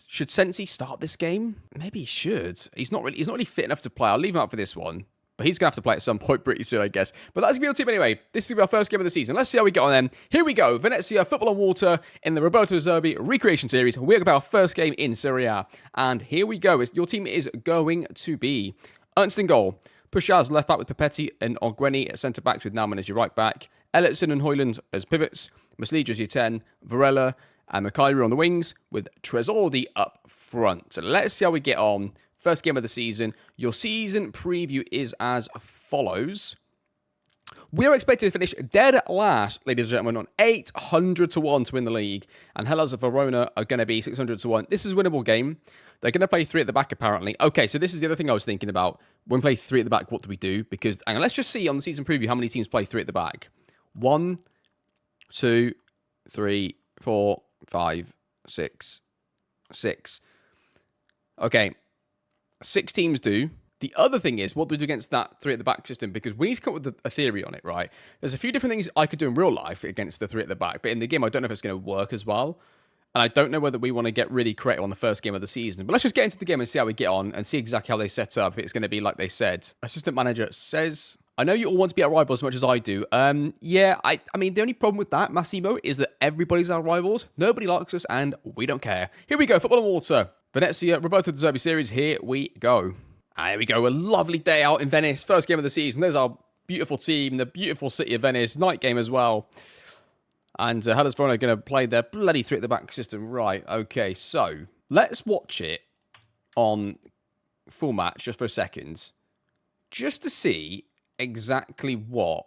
Should Sensi start this game? Maybe he should. He's not really fit enough to play. I'll leave him out for this one. But he's going to have to play at some point pretty soon, I guess. But that's going to be your team anyway. This is going to be our first game of the season. Let's see how we get on then. Here we go. Venezia, Football on Water in the Roberto De Zerbi Recreation Series. We're going to play our first game in Serie A. And here we go. Your team is going to be Ernst in goal. Pushaz left back with Papetti and Ogweni at centre backs with Naumann as your right back. Ellison and Hoyland as pivots. Muslija as your 10. Varela and Makairu on the wings with Tresoldi up front. So let's see how we get on. First game of the season. Your season preview is as follows. We are expected to finish dead last, ladies and gentlemen, on 800 to 1 to win the league. And Hellas Verona are going to be 600 to 1. This is a winnable game. They're going to play 3 at the back, apparently. Okay, so this is the other thing I was thinking about. When we play 3 at the back, what do we do? Because, hang on, let's just see on the season preview how many teams play 3 at the back. 1, 2, 3, 4, 5, 6, 6. Okay, 6 teams do. The other thing is, what do we do against that 3 at the back system? Because we need to come up with a theory on it, right? There's a few different things I could do in real life against the 3 at the back, but in the game, I don't know if it's going to work as well. And I don't know whether we want to get really creative on the first game of the season. But let's just get into the game and see how we get on and see exactly how they set up. If it's going to be like they said. Assistant manager says, I know you all want to be our rivals as much as I do. Yeah, I mean, the only problem with that, Massimo, is that everybody's our rivals. Nobody likes us and we don't care. Here we go, Football on Water. Venezia, Roberto De Zerbi series. Here we go. And here we go. A lovely day out in Venice. First game of the season. There's our beautiful team, the beautiful city of Venice. Night game as well. And Hellas Verona are going to play their bloody 3 at the back system. Right, okay, so let's watch it on full match just for a second. Just to see exactly what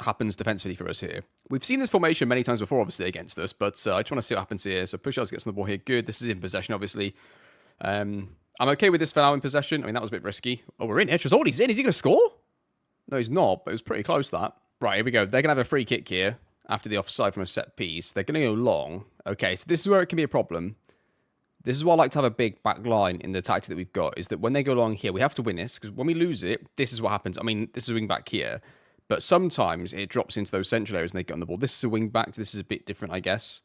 happens defensively for us here. We've seen this formation many times before, obviously, against us. But I just want to see what happens here. So Pushaz gets on the ball here. Good. This is in possession, obviously. I'm okay with this for now in possession. I mean, that was a bit risky. Oh, we're in. Tresoldi's in. Is he going to score? No, he's not. But it was pretty close, that. Right, here we go. They're going to have a free kick here. After the offside from a set piece. They're going to go long. Okay, so this is where it can be a problem. This is why I like to have a big back line in the tactic that we've got, is that when they go long here, we have to win this, because when we lose it, this is what happens. I mean, this is a wing back here, but sometimes it drops into those central areas and they get on the ball. This is a wing back. This is a bit different, I guess.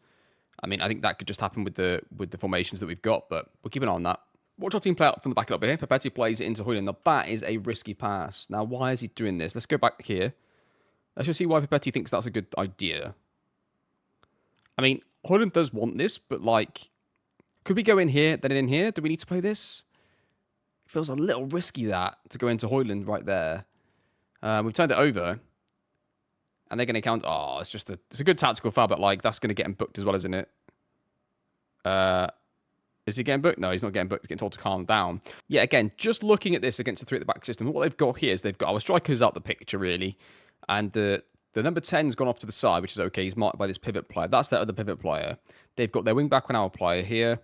I mean, I think that could just happen with the formations that we've got, but we'll keep an eye on that. Watch our team play out from the back up here. Papetti plays it into Hoyland. Now, that is a risky pass. Now, why is he doing this? Let's go back here. Let's just see why Papetti thinks that's a good idea. I mean, Højlund does want this, but like, could we go in here, then in here? Do we need to play this? It feels a little risky that to go into Højlund right there. We've turned it over. And they're going to count. Oh, it's a good tactical foul, but like that's going to get him booked as well, isn't it? Is he getting booked? No, he's not getting booked. He's getting told to calm down. Yeah, again, just looking at this against the 3 at the back system, what they've got here is they've got our strikers out the picture, really. And the number 10's gone off to the side, which is okay. He's marked by this pivot player. That's their other pivot player. They've got their wing back on our player here.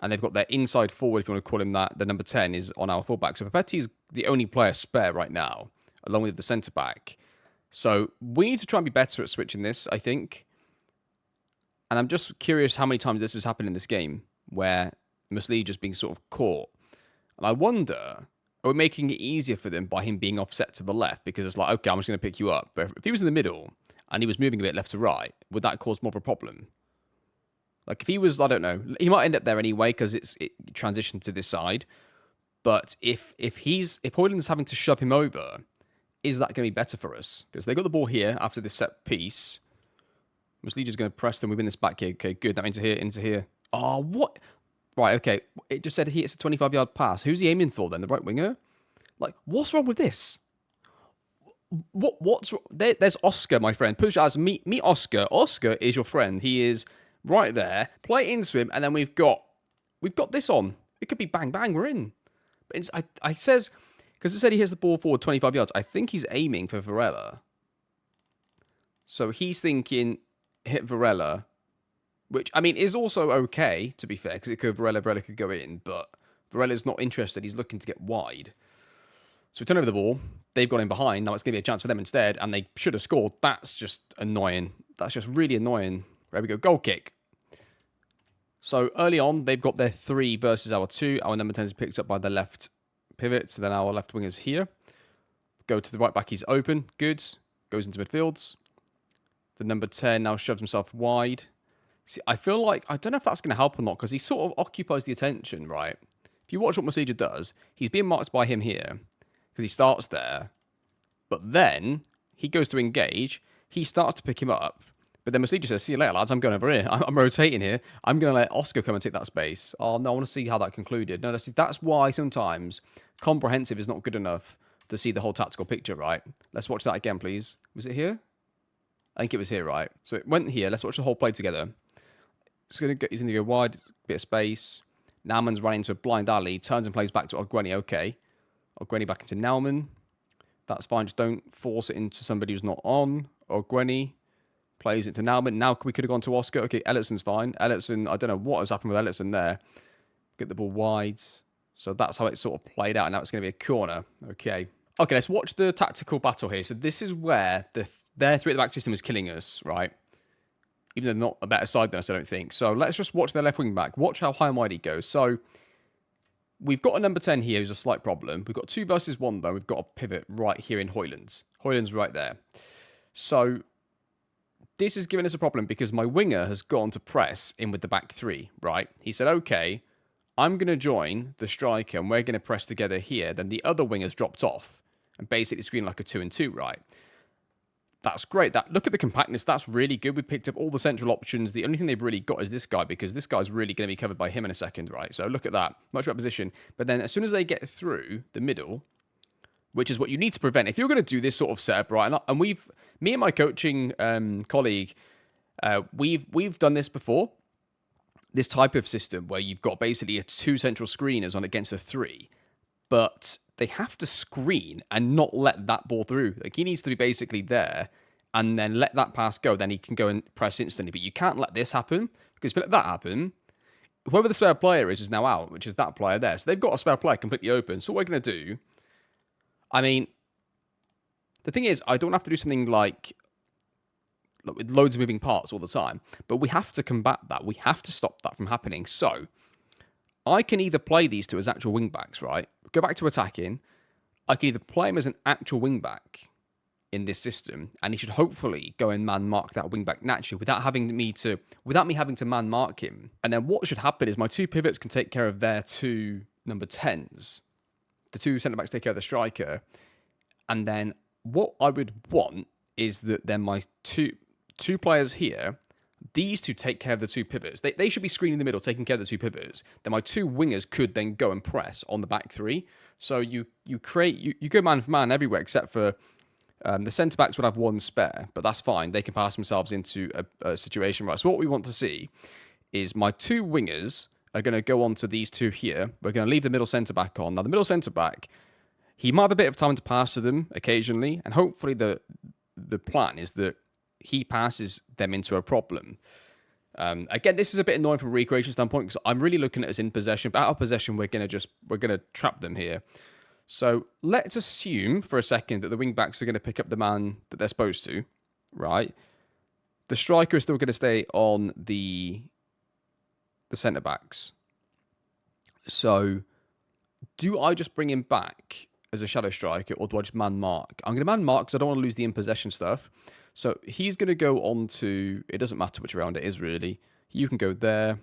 And they've got their inside forward, if you want to call him that. The number 10 is on our fullback. So Papetti's the only player spare right now, along with the centre back. So we need to try and be better at switching this, I think. And I'm just curious how many times this has happened in this game where Muslih just being sort of caught. And I wonder, are we making it easier for them by him being offset to the left? Because it's like, okay, I'm just going to pick you up. But if he was in the middle and he was moving a bit left to right, would that cause more of a problem? Like if he was, I don't know, he might end up there anyway because it transitioned to this side. But if Højlund's having to shove him over, is that going to be better for us? Because they got the ball here after this set piece. Muslih is going to press them. We win this back here. Okay, good. That into here. Oh, what? Right, okay. It just said it's a 25-yard pass. Who's he aiming for then? The right winger? Like, what's wrong with this? What's wrong? There's Oscar, my friend. Push as meet Oscar. Oscar is your friend. He is right there. Play into him, and then we've got this on. It could be bang bang. We're in. But I says. Because it said he hits the ball forward 25 yards. I think he's aiming for Varela. So he's thinking hit Varela. Which, I mean, is also okay, to be fair. Because it could Varela could go in. But Varela's not interested. He's looking to get wide. So we turn over the ball. They've got him behind. Now it's going to be a chance for them instead. And they should have scored. That's just annoying. That's just really annoying. There we go. Goal kick. So early on, they've got their 3 versus our 2. Our number 10 is picked up by the left pivot, so then our left wing is here. Go to the right back, he's open. Good. Goes into midfields. The number 10 now shoves himself wide. See, I feel like, I don't know if that's going to help or not, because he sort of occupies the attention, right? If you watch what Muslih does, he's being marked by him here, because he starts there. But then, he goes to engage, he starts to pick him up, but then Muslih says, see you later, lads, I'm going over here. I'm rotating here. I'm going to let Oscar come and take that space. Oh, no, I want to see how that concluded. No, that's why sometimes comprehensive is not good enough to see the whole tactical picture, right? Let's watch that again, please. Was it here? I think it was here, right? So it went here. Let's watch the whole play together. He's going to go wide, bit of space. Nauman's running into a blind alley, turns and plays back to Ogwene. Okay. Ogwene back into Nauman. That's fine. Just don't force it into somebody who's not on. Ogwene plays it to Nauman. Now we could have gone to Oscar. Okay, Ellitson's fine. Ellitson, I don't know what has happened with Ellitson there. Get the ball wide. So that's how it sort of played out. Now it's going to be a corner. Okay. Okay, let's watch the tactical battle here. So this is where their 3 at the back system is killing us, right? Even though they're not a better side than us, I don't think. So let's just watch their left wing back. Watch how high and wide he goes. So we've got a number 10 here who's a slight problem. We've got 2 versus 1, though. We've got a pivot right here in Højlund's. Højlund's right there. So this is giving us a problem because my winger has gone to press in with the back 3, right? He said, okay, I'm going to join the striker and we're going to press together here. Then the other winger's dropped off and basically screen like a 2-and-2, right? That's great. Look at the compactness. That's really good. We picked up all the central options. The only thing they've really got is this guy because this guy's really going to be covered by him in a second, right? So look at that. Much better position. But then as soon as they get through the middle, which is what you need to prevent, if you're going to do this sort of setup, right? And me and my coaching colleague, we've done this before. This type of system where you've got basically 2 central screeners on against a 3, but they have to screen and not let that ball through. Like he needs to be basically there and then let that pass go. Then he can go and press instantly. But you can't let this happen because if you let that happen, whoever the spare player is now out, which is that player there. So they've got a spare player completely open. So what we're going to do, I mean, the thing is, I don't have to do something like with loads of moving parts all the time, but we have to combat that. We have to stop that from happening. So I can either play these 2 as actual wing backs, right? Go back to attacking. I can either play him as an actual wing back in this system, and he should hopefully go and man mark that wing back naturally without me having to man mark him. And then what should happen is my 2 pivots can take care of their 2 number 10s. The 2 centre backs take care of the striker. And then what I would want is that then my two players here, these two take care of the two pivots. They should be screening the middle, taking care of the two pivots. Then my two wingers could then go and press on the back three. So you go man for man everywhere except for the centre backs would have one spare, but that's fine. They can pass themselves into a situation, right? So what we want to see is my two wingers are going to go on to these two here. We're going to leave the middle centre back on. Now the middle centre back, he might have a bit of time to pass to them occasionally, and hopefully the plan is that he passes them into a problem. Again, this is a bit annoying from a recreation standpoint because I'm really looking at us in possession, but out of possession, we're gonna trap them here. So let's assume for a second that the wing backs are going to pick up the man that they're supposed to, right? The striker is still going to stay on the centre backs. So do I just bring him back as a shadow striker, or do I just man mark? I'm going to man mark because I don't want to lose the in possession stuff. So he's going to go on to, it doesn't matter which round it is really. You can go there.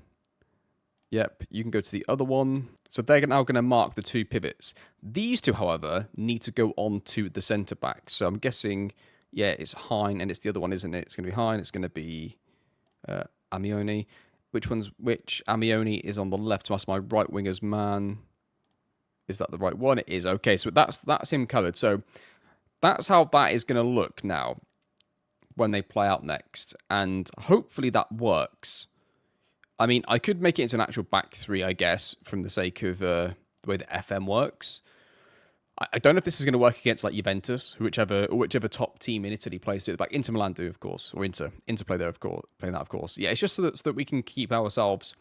Yep, you can go to the other one. So they're now going to mark the two pivots. These two, however, need to go on to the centre back. So I'm guessing, yeah, it's Hein and it's the other one, isn't it? It's going to be Hein, it's going to be Amioni. Which Amioni is on the left, so that's my right winger's man. Is that the right one? It is. Okay, so that's him covered. So that's how that is going to look now when they play out next. And hopefully that works. I mean, I could make it into an actual back three, I guess, from the sake of the way the FM works. I don't know if this is going to work against like Juventus, whichever top team in Italy plays it. Like Inter Milan do, of course, or Inter play there, of course, playing that, of course. Yeah, it's just so that we can keep ourselves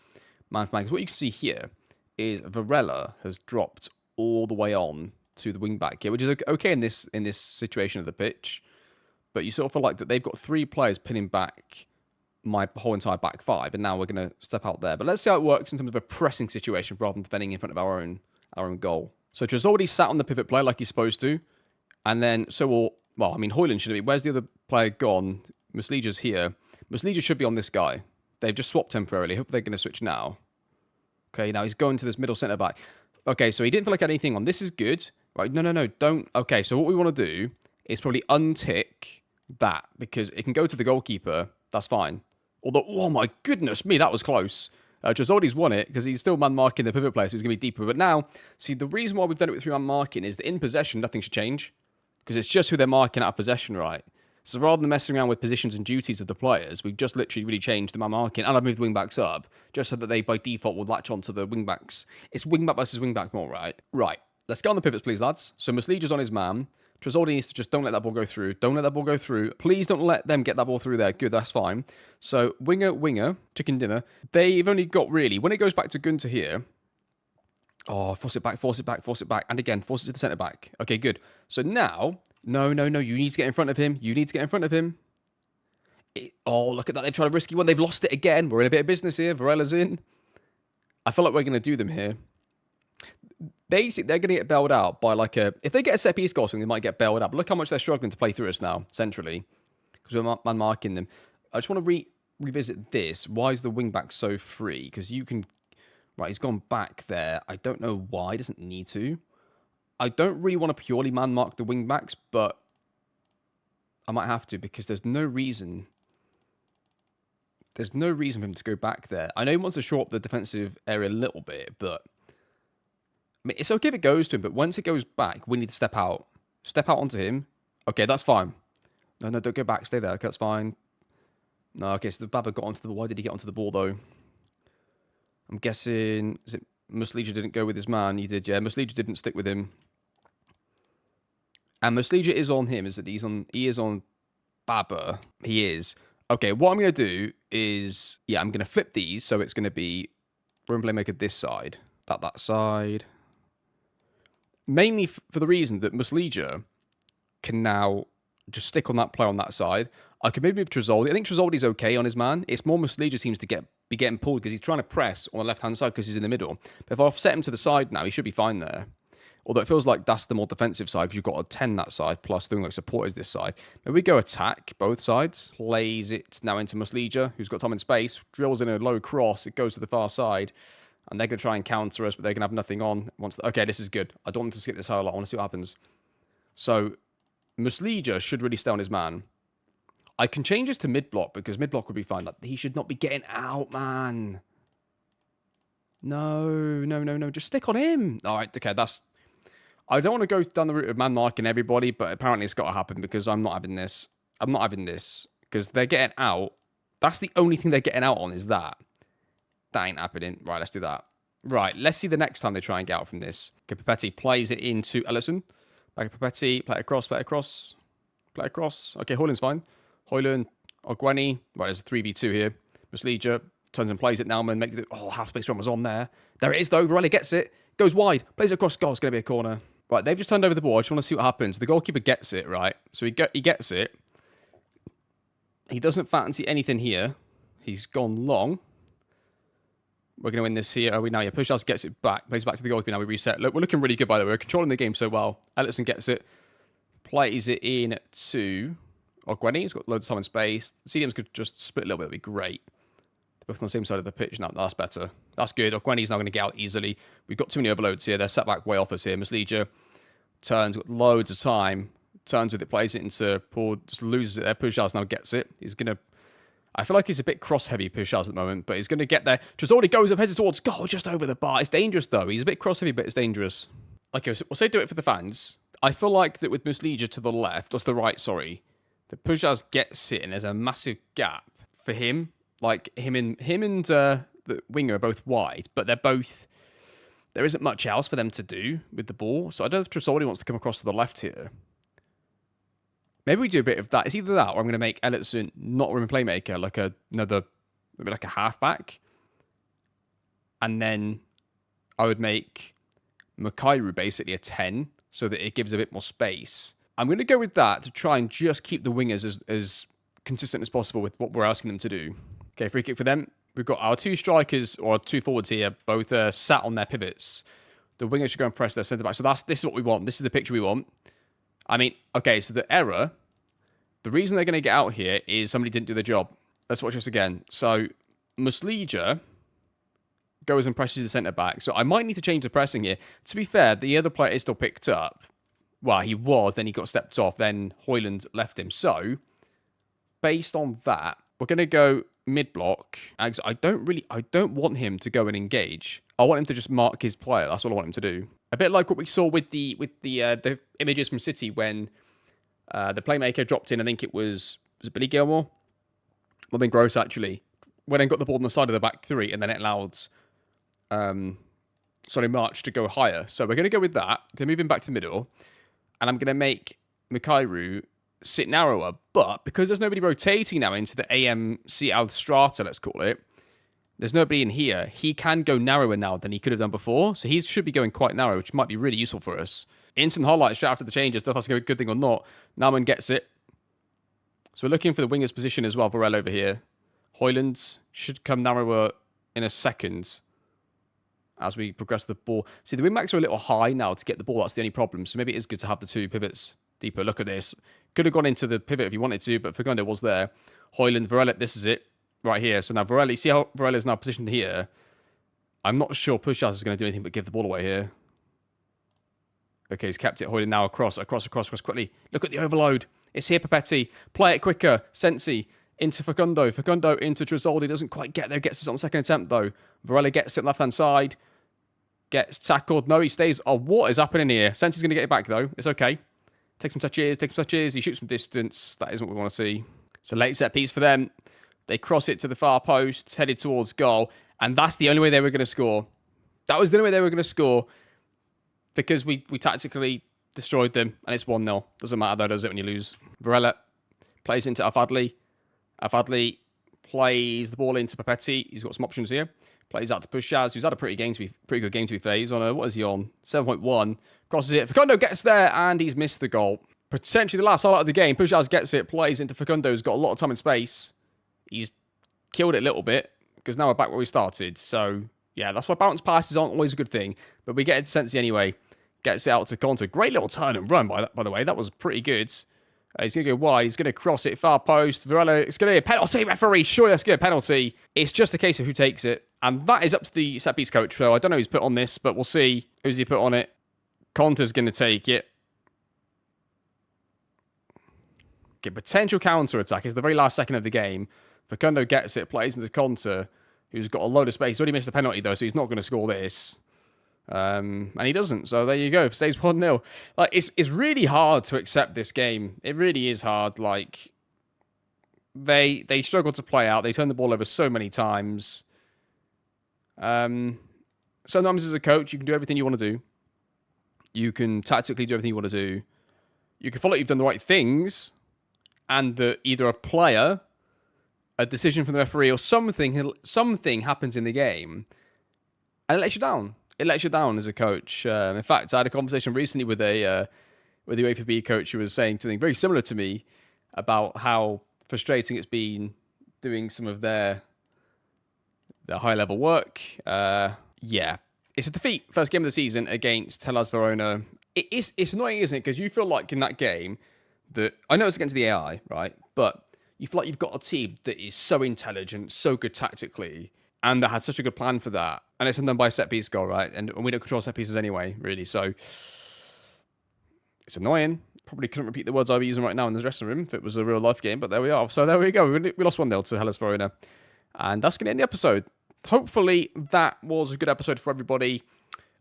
man for man. Because what you can see here is Varela has dropped all the way on to the wing back here, which is okay in this situation of the pitch. But you sort of feel like that they've got three players pinning back my whole entire back five, and now we're going to step out there. But let's see how it works in terms of a pressing situation rather than defending in front of our own goal. So Tresordi sat on the pivot player like he's supposed to, and then Højlund should be. Where's the other player gone? Muslija's here. Muslija should be on this guy. They've just swapped temporarily. Hope they're going to switch now. Okay, now he's going to this middle centre back. Okay, so he didn't feel like anything on. This is good. Right, no, don't. Okay, so what we want to do is probably untick that because it can go to the goalkeeper. That's fine. Although, oh my goodness me, that was close. Tresordi's won it because he's still man marking the pivot player, so he's going to be deeper. But now, see, the reason why we've done it with 3-man marking is that in possession, nothing should change because it's just who they're marking out of possession, right? So rather than messing around with positions and duties of the players, we've just literally really changed the man marking, and I've moved the wing backs up just so that they by default will latch onto the wing backs. It's wing back versus wing back more, right? Right. Let's get on the pivots, please, lads. So Muslija's on his man. Tresordi needs to just don't let that ball go through. Don't let that ball go through. Please don't let them get that ball through there. Good, that's fine. So winger, chicken dinner. They've only got really, when it goes back to Gunter here, force it back. And again, force it to the centre back. Okay, good. So now, no, you need to get in front of him. Look at that. They've tried a risky one. They've lost it again. We're in a bit of business here. Varela's in. I feel like we're going to do them here. Basically, they're going to get bailed out by if they get a set piece goal, they might get bailed out. But look how much they're struggling to play through us now, centrally, because we're man marking them. I just want to revisit this. Why is the wing back so free? Because you can, right, he's gone back there. I don't know why. He doesn't need to. I don't really want to purely man mark the wing backs, but I might have to because there's no reason. There's no reason for him to go back there. I know he wants to shore up the defensive area a little bit, but I mean, it's okay if it goes to him, but once it goes back, we need to step out. Step out onto him. Okay, that's fine. No, don't go back. Stay there. Okay, that's fine. No, okay, so the Baba got onto the ball. Why did he get onto the ball, though? I'm guessing, is it Muslija didn't go with his man? He did, yeah. Muslija didn't stick with him. And Muslija is on him, is it? He is on Baba. He is. Okay, what I'm going to do is, I'm going to flip these, so it's going to be run playmaker this side, that side. Mainly for the reason that Muslija can now just stick on that player on that side. I could maybe move Tresordi. I think Tresordi's okay on his man. It's more Muslija seems to be getting pulled because he's trying to press on the left-hand side because he's in the middle. But if I offset him to the side now, he should be fine there. Although it feels like that's the more defensive side because you've got a 10 that side plus the like support is this side. Maybe we go attack both sides. Plays it now into Muslija, who's got time and space. Drills in a low cross. It goes to the far side. And they're going to try and counter us, but they're going to have nothing on. Okay, this is good. I don't want to skip this whole lot. I want to see what happens. So, Muslija should really stay on his man. I can change this to mid-block because mid-block would be fine. Like, he should not be getting out, man. No. Just stick on him. All right, okay, that's... I don't want to go down the route of man-marking everybody, but apparently it's got to happen because I'm not having this. I'm not having this because they're getting out. That's the only thing they're getting out on is that. That ain't happening. Right, let's do that. Right, let's see the next time they try and get out from this. Okay, Papetti plays it into Ellison. Back to Papetti. Play it across, play it across. Play it across. Okay, Hoyland's fine. Hoyland, Ogwani. Right, there's a 3v2 here. Muslija turns and plays it. Naumann makes it. Oh, half space run was on there. There it is, though. Varela gets it. Goes wide. Plays it across goal. It's going to be a corner. Right, they've just turned over the ball. I just want to see what happens. The goalkeeper gets it, right? So he gets it. He doesn't fancy anything here. He's gone long. We're going to win this here. Are we now? Yeah, Pushas gets it back. Plays back to the goalkeeper. Now we reset. Look, we're looking really good, by the way. We're controlling the game so well. Ellison gets it. Plays it in to Ogwani. He's got loads of time and space. CDMs could just split a little bit. That'd be great. They're both on the same side of the pitch now. That's better. That's good. Ogwani's now going to get out easily. We've got too many overloads here. They're set back way off us here. Muslija turns. Got loads of time. Turns with it. Plays it into Paul. Just loses it there. Pushas now gets it. He's going to... I feel like he's a bit cross-heavy, Pushas, at the moment, but he's going to get there. Tresordi goes up, heads towards goal, just over the bar. It's dangerous, though. He's a bit cross-heavy, but it's dangerous. Okay, so we'll say do it for the fans. I feel like that with Muslija to the left, or to the right, sorry, that Pushas gets it, and there's a massive gap for him. Like, him and the winger are both wide, but they're both... There isn't much else for them to do with the ball, so I don't know if Tresordi wants to come across to the left here. Maybe we do a bit of that. It's either that or I'm going to make Ellison not a room playmaker, like maybe like a halfback. And then I would make Makairu basically a 10 so that it gives a bit more space. I'm going to go with that to try and just keep the wingers as consistent as possible with what we're asking them to do. Okay, free kick for them. We've got our two strikers or two forwards here, both sat on their pivots. The wingers should go and press their centre back. So this is what we want. This is the picture we want. I mean, okay, so the error, the reason they're going to get out here is somebody didn't do the job. Let's watch this again. So, Muslija goes and presses the centre-back. So, I might need to change the pressing here. To be fair, the other player is still picked up. Well, he was, then he got stepped off, then Hoyland left him. So, based on that, we're going to go mid-block. I don't want him to go and engage. I want him to just mark his player. That's what I want him to do. A bit like what we saw with the images from City when the playmaker dropped in. I think it was it Billy Gilmore? Well, been Gross actually. When he got the ball on the side of the back three, and then it allowed March to go higher. So we're going to go with that. Going to move him back to the middle, and I'm going to make Makairu sit narrower. But because there's nobody rotating now into the AMCL strata, let's call it. There's nobody in here. He can go narrower now than he could have done before. So he should be going quite narrow, which might be really useful for us. Instant highlight straight after the change. I don't know if that's a good thing or not. Naumann gets it. So we're looking for the winger's position as well. Varela over here. Hoyland should come narrower in a second as we progress the ball. See, the wingbacks are a little high now to get the ball. That's the only problem. So maybe it is good to have the two pivots deeper. Look at this. Could have gone into the pivot if you wanted to, but Facundo was there. Hoyland, Varela, this is it. Right here. So now Varela, see how Varela is now positioned here? I'm not sure Pushas is going to do anything but give the ball away here. Okay, he's kept it. Hoyland now across quickly. Look at the overload. It's here, Papetti. Play it quicker. Sensi into Facundo. Facundo into Tresoldi. Doesn't quite get there. Gets it on the second attempt, though. Varela gets it left-hand side. Gets tackled. No, he stays. Oh, what is happening here? Sensi's going to get it back, though. It's okay. Take some touches. He shoots from distance. That isn't what we want to see. So late set piece for them. They cross it to the far post, headed towards goal. And that's the only way they were going to score. That was the only way they were going to score. Because we tactically destroyed them. And it's 1-0. Doesn't matter though, does it, when you lose? Varela plays into Afadli. Afadli plays the ball into Papetti. He's got some options here. Plays out to Pushas, who's had a pretty good game to be fair. He's on what is he on? 7.1. Crosses it. Facundo gets there and he's missed the goal. Potentially the last highlight of the game. Pushas gets it, plays into Facundo, who's got a lot of time and space. He's killed it a little bit because now we're back where we started. So, yeah, that's why bounce passes aren't always a good thing. But we get it to Sensi anyway. Gets it out to Conte. Great little turn and run, by the way. That was pretty good. He's going to go wide. He's going to cross it far post. Varela, it's going to be a penalty, referee. Surely that's going to be a penalty. It's just a case of who takes it. And that is up to the set-piece coach. So I don't know who's put on this, but we'll see who's he put on it. Conte's going to take it. potential counter-attack. It's the very last second of the game. Facundo gets it, plays into Conte, who's got a load of space. He's already missed a penalty, though, so he's not going to score this. And he doesn't, so there you go. It stays 1-0. Like, it's really hard to accept this game. It really is hard. Like, they struggle to play out. They turn the ball over so many times. Sometimes as a coach, you can do everything you want to do. You can tactically do everything you want to do. You can feel like you've done the right things, and that either a player, a decision from the referee, or something happens in the game, and it lets you down. It lets you down as a coach. In fact, I had a conversation recently with the UEFA coach who was saying something very similar to me about how frustrating it's been doing some of their high-level work. Yeah, it's a defeat, first game of the season against Hellas Verona. It's annoying, isn't it? Because you feel like in that game that, I know it's against the AI, right? But you feel like you've got a team that is so intelligent, so good tactically, and that had such a good plan for that. And it's undone by a set piece goal, right? And we don't control set pieces anyway, really. So it's annoying. Probably couldn't repeat the words I'd be using right now in the dressing room if it was a real life game, but there we are. So there we go. We lost 1-0 to Hellas Verona. And that's going to end the episode. Hopefully that was a good episode for everybody.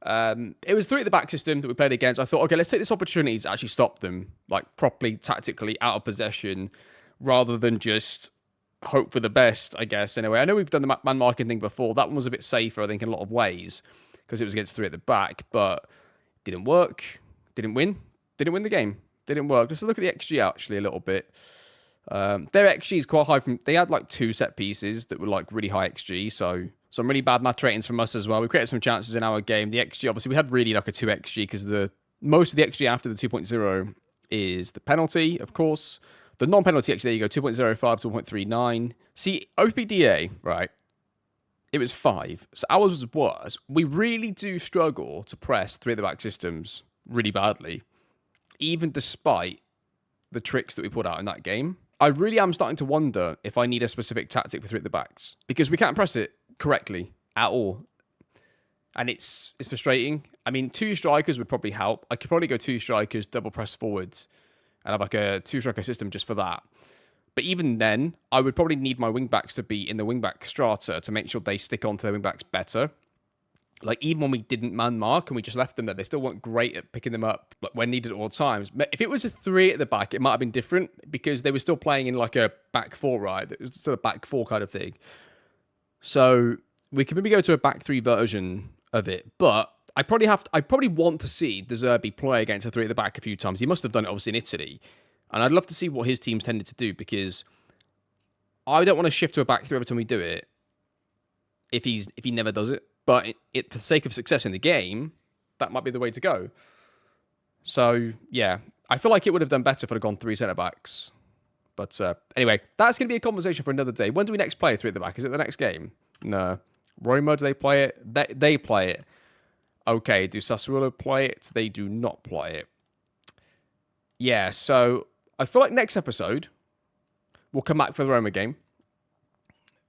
It was 3 at the back system that we played against. I thought, okay, let's take this opportunity to actually stop them, like properly, tactically, out of possession, rather than just hope for the best, I guess. Anyway, I know we've done the man marking thing before. That one was a bit safer, I think, in a lot of ways, because it was against 3 at the back, but didn't work. Didn't win the game. Didn't work. Just look at the XG actually a little bit. Their XG is quite high. They had like 2 set pieces that were like really high XG, so some really bad match ratings from us as well. We created some chances in our game. The XG, obviously, we had really like a 2 XG because most of the XG after the 2.0 is the penalty, of course. The non-penalty XG, there you go, 2.05, 2.39. See, OPDA, right, it was 5. So ours was worse. We really do struggle to press 3 at the back systems really badly, even despite the tricks that we put out in that game. I really am starting to wonder if I need a specific tactic for 3 at the backs, because we can't press it correctly at all. And it's frustrating. I mean, 2 strikers would probably help. I could probably go 2 strikers, double press forwards, and have like a 2-striker system just for that. But even then, I would probably need my wing-backs to be in the wing-back strata to make sure they stick onto their wing-backs better. Like, even when we didn't man-mark and we just left them there, they still weren't great at picking them up when needed at all times. If it was a 3 at the back, it might have been different, because they were still playing in like a back 4, right? It was still a back 4 kind of thing. So we could maybe go to a back 3 version of it, but I probably want to see De Zerbi play against a 3 at the back a few times. He must have done it obviously in Italy, and I'd love to see what his team's tended to do, because I don't want to shift to a back 3 every time we do it if he never does it. But for the sake of success in the game, that might be the way to go. So yeah, I feel like it would have done better if it had gone 3 centre backs. But anyway, that's going to be a conversation for another day. When do we next play 3 at the back? Is it the next game? No. Roma, do they play it? They play it. Okay, do Sassuolo play it? They do not play it. Yeah, so I feel like next episode, we'll come back for the Roma game.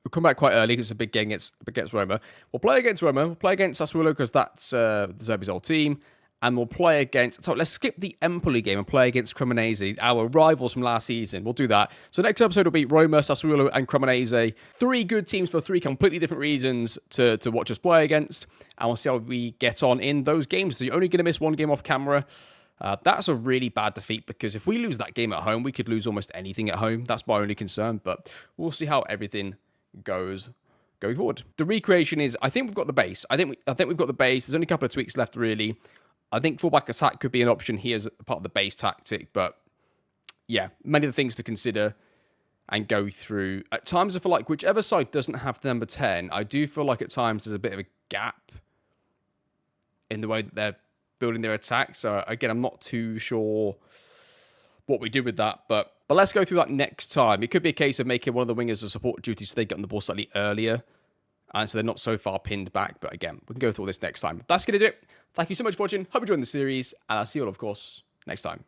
We'll come back quite early because it's a big game against Roma. We'll play against Roma. We'll play against Sassuolo because that's De Zerbi's old team. And we'll play against... So let's skip the Empoli game and play against Cremonese, our rivals from last season. We'll do that. So next episode will be Roma, Sassuolo and Cremonese. 3 good teams for 3 completely different reasons to watch us play against. And we'll see how we get on in those games. So you're only going to miss 1 game off camera. That's a really bad defeat, because if we lose that game at home, we could lose almost anything at home. That's my only concern. But we'll see how everything goes going forward. The recreation is... I think we've got the base. I think we've got the base. There's only a couple of tweaks left, really. I think fullback attack could be an option here as part of the base tactic, but yeah, many of the things to consider and go through. At times, I feel like whichever side doesn't have the number 10, I do feel like at times there's a bit of a gap in the way that they're building their attack. So again, I'm not too sure what we do with that, but let's go through that next time. It could be a case of making one of the wingers a support duty so they get on the ball slightly earlier, and so they're not so far pinned back. But again, we can go through all this next time. That's going to do it. Thank you so much for watching. Hope you enjoyed the series, and I'll see you all, of course, next time.